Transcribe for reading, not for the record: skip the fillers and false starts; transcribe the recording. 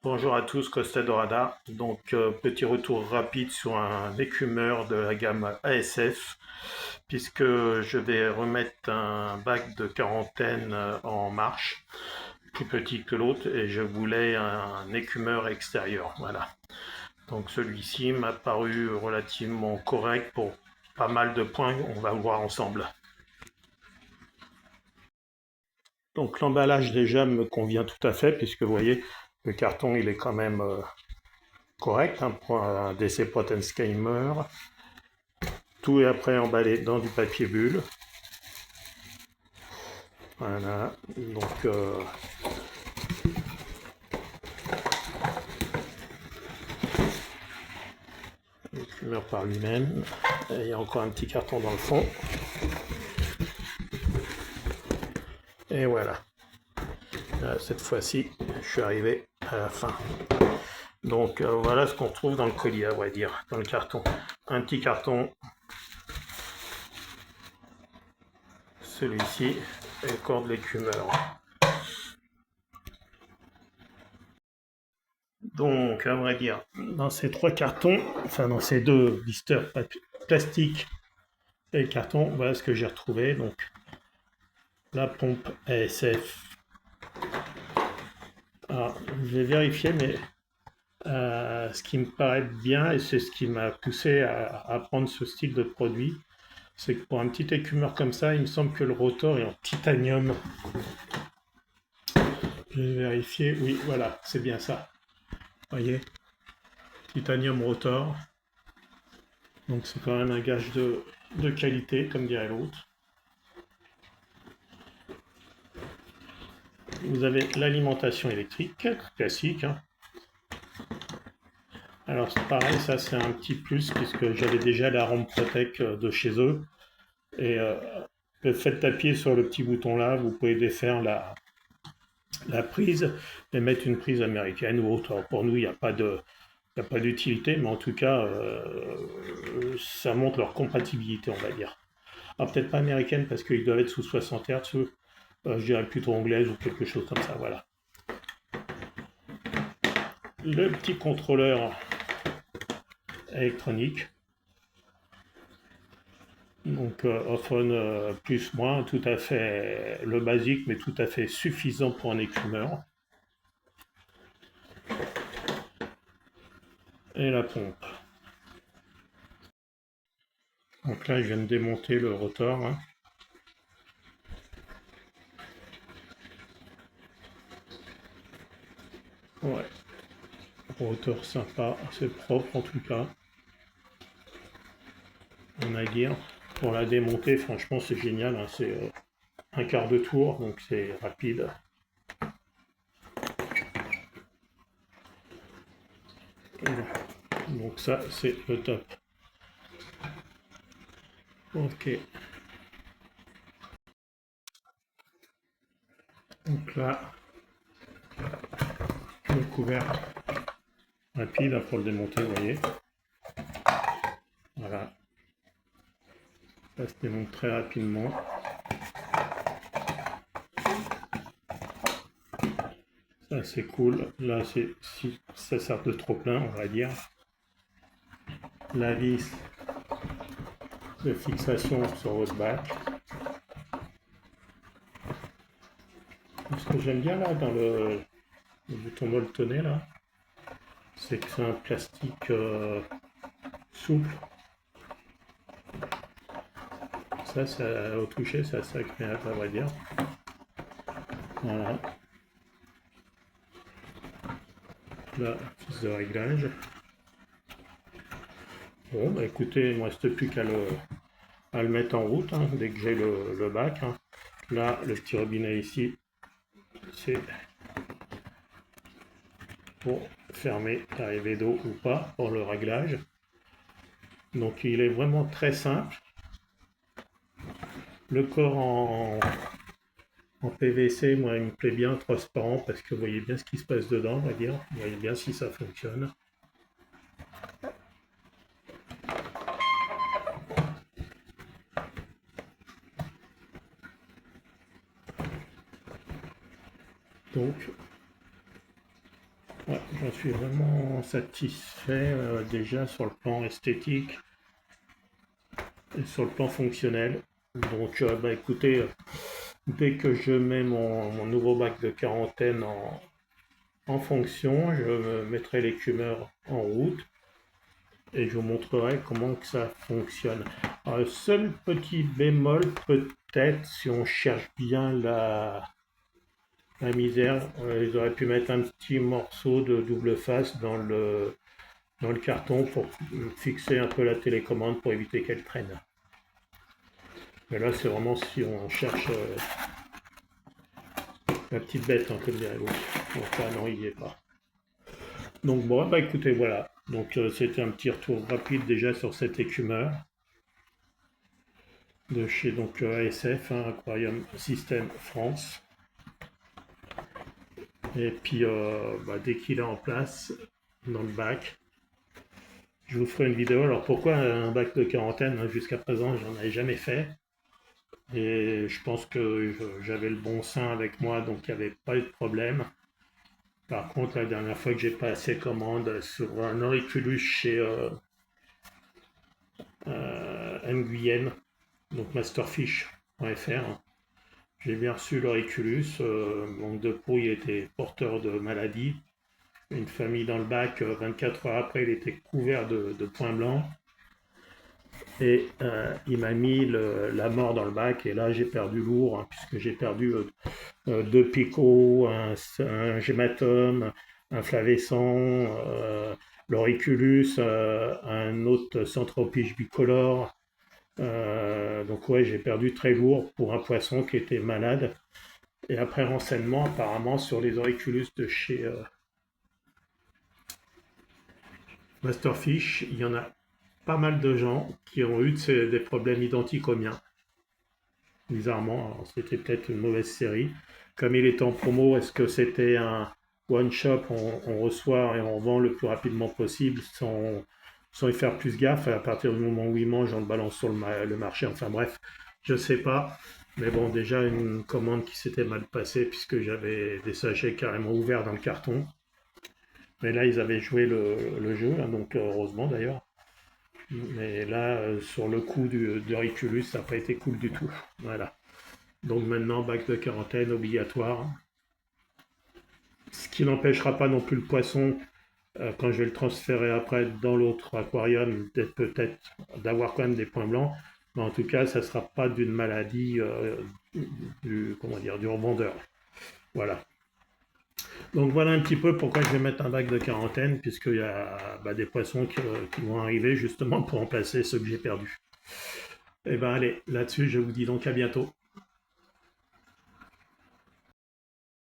Bonjour à tous, Costa Dorada. Donc, petit retour rapide sur un écumeur de la gamme ASF, puisque je vais remettre un bac de quarantaine en marche, plus petit que l'autre, et je voulais un écumeur extérieur. Voilà. Donc, celui-ci m'a paru relativement correct pour pas mal de points, on va voir ensemble. Donc, l'emballage déjà me convient tout à fait, puisque vous voyez, le carton il est quand même correct hein, pour un DC Pottensheimer. Tout est après emballé dans du papier bulle. Voilà, donc il meurt par lui-même. Il y a encore un petit carton dans le fond. Et voilà. Là, cette fois-ci, je suis arrivé à la fin. Donc voilà ce qu'on trouve dans le colis, à vrai dire, dans le carton. Un petit carton. Celui-ci est le corps de l'écumeur. Donc, à vrai dire, dans ces trois cartons, enfin dans ces deux blisters plastiques et carton, voilà ce que j'ai retrouvé. Donc, la pompe ASF. Alors, je vais vérifier, mais ce qui me paraît bien, et c'est ce qui m'a poussé à prendre ce style de produit, c'est que pour un petit écumeur comme ça, il me semble que le rotor est en titanium. Je vais vérifier, oui, voilà, c'est bien ça. Vous voyez, titanium rotor. Donc c'est quand même un gage de qualité, comme dirait l'autre. Vous avez l'alimentation électrique, classique. Hein. Alors c'est pareil, ça c'est un petit plus, puisque j'avais déjà la rampe Protec de chez eux. Et le fait d'appuyer sur le petit bouton là, vous pouvez défaire la prise et mettre une prise américaine ou autre. Alors pour nous, il n'y a pas d'utilité, mais en tout cas, ça montre leur compatibilité, on va dire. Alors peut-être pas américaine parce qu'ils doivent être sous 60 Hz, je dirais plutôt anglaise ou quelque chose comme ça, voilà. Le petit contrôleur électronique, donc off-on plus moins, tout à fait le basique, mais tout à fait suffisant pour un écumeur. Et la pompe. Donc là, je viens de démonter le rotor. Hein. Ouais, rotor sympa, c'est propre en tout cas. On a dire. Pour la démonter, franchement, c'est génial. Hein. C'est un quart de tour, donc c'est rapide. Donc ça, c'est le top. Ok. Donc là, le couvercle rapide pour le démonter, vous voyez. Voilà. Ça se démonte très rapidement. Ça c'est cool. Là, c'est si ça sert de trop plein, on va dire. La vis de fixation sur votre bac. Ce que j'aime bien là dans le bouton molletonné là, c'est que c'est un plastique souple. Ça au toucher, c'est assez agréable à vrai dire. Voilà. La piste de réglage. Bon, bah écoutez, il ne me reste plus qu'à le mettre en route hein, dès que j'ai le bac. Hein. Là, le petit robinet ici, c'est pour fermer l'arrivée d'eau ou pas pour le réglage. Donc il est vraiment très simple. Le corps en PVC, moi il me plaît bien, transparent, parce que vous voyez bien ce qui se passe dedans, on va dire. Vous voyez bien si ça fonctionne. Donc Ouais, j'en suis vraiment satisfait déjà sur le plan esthétique et sur le plan fonctionnel. Donc, bah, écoutez, dès que je mets mon nouveau bac de quarantaine en fonction, je mettrai l'écumeur en route et je vous montrerai comment que ça fonctionne. Alors, le seul petit bémol, peut-être, si on cherche bien la misère, ils auraient pu mettre un petit morceau de double face dans le carton pour fixer un peu la télécommande pour éviter qu'elle traîne. Mais là, c'est vraiment si on cherche la petite bête, hein, comme dirait l'autre. Donc là, non, il n'y est pas. Donc bon, bah écoutez, voilà. Donc c'était un petit retour rapide déjà sur cet écumeur de chez donc ASF, hein, Aquarium System France. Et puis bah, dès qu'il est en place dans le bac, je vous ferai une vidéo. Alors pourquoi un bac de quarantaine? Jusqu'à présent, j'en avais jamais fait. Et je pense que j'avais le bon sein avec moi, donc il n'y avait pas eu de problème. Par contre, la dernière fois que j'ai passé commande sur un auriculus chez Nguyen, donc masterfish.fr, j'ai bien reçu l'auriculus. Manque de peau, il était porteur de maladie. Une famille dans le bac, 24 heures après, il était couvert de points blancs. Et il m'a mis la mort dans le bac. Et là, j'ai perdu lourd, hein, puisque j'ai perdu 2 picots, un gématome, un flavescent, l'auriculus, un autre centropige bicolore. Donc ouais, j'ai perdu très lourd pour un poisson qui était malade. Et après renseignement, apparemment, sur les auriculus de chez Masterfish, il y en a pas mal de gens qui ont eu des problèmes identiques aux miens. Bizarrement, c'était peut-être une mauvaise série. Comme il est en promo, est-ce que c'était un one shop, on reçoit et on vend le plus rapidement possible sans y faire plus gaffe? À partir du moment où il mange, on le balance sur le marché. Enfin bref, je sais pas. Mais bon, déjà une commande qui s'était mal passée puisque j'avais des sachets carrément ouverts dans le carton. Mais là, ils avaient joué le jeu, hein, donc heureusement d'ailleurs. Mais là, sur le coup de Riculus, ça n'a pas été cool du tout. Voilà. Donc maintenant, bac de quarantaine obligatoire. Ce qui n'empêchera pas non plus le poisson, quand je vais le transférer après dans l'autre aquarium, d'être peut-être d'avoir quand même des points blancs. Mais en tout cas, ça ne sera pas d'une maladie comment dire, du revendeur. Voilà. Donc voilà un petit peu pourquoi je vais mettre un bac de quarantaine, puisqu'il y a des poissons qui vont arriver justement pour remplacer ceux que j'ai perdus. Et ben allez, là-dessus, je vous dis donc à bientôt.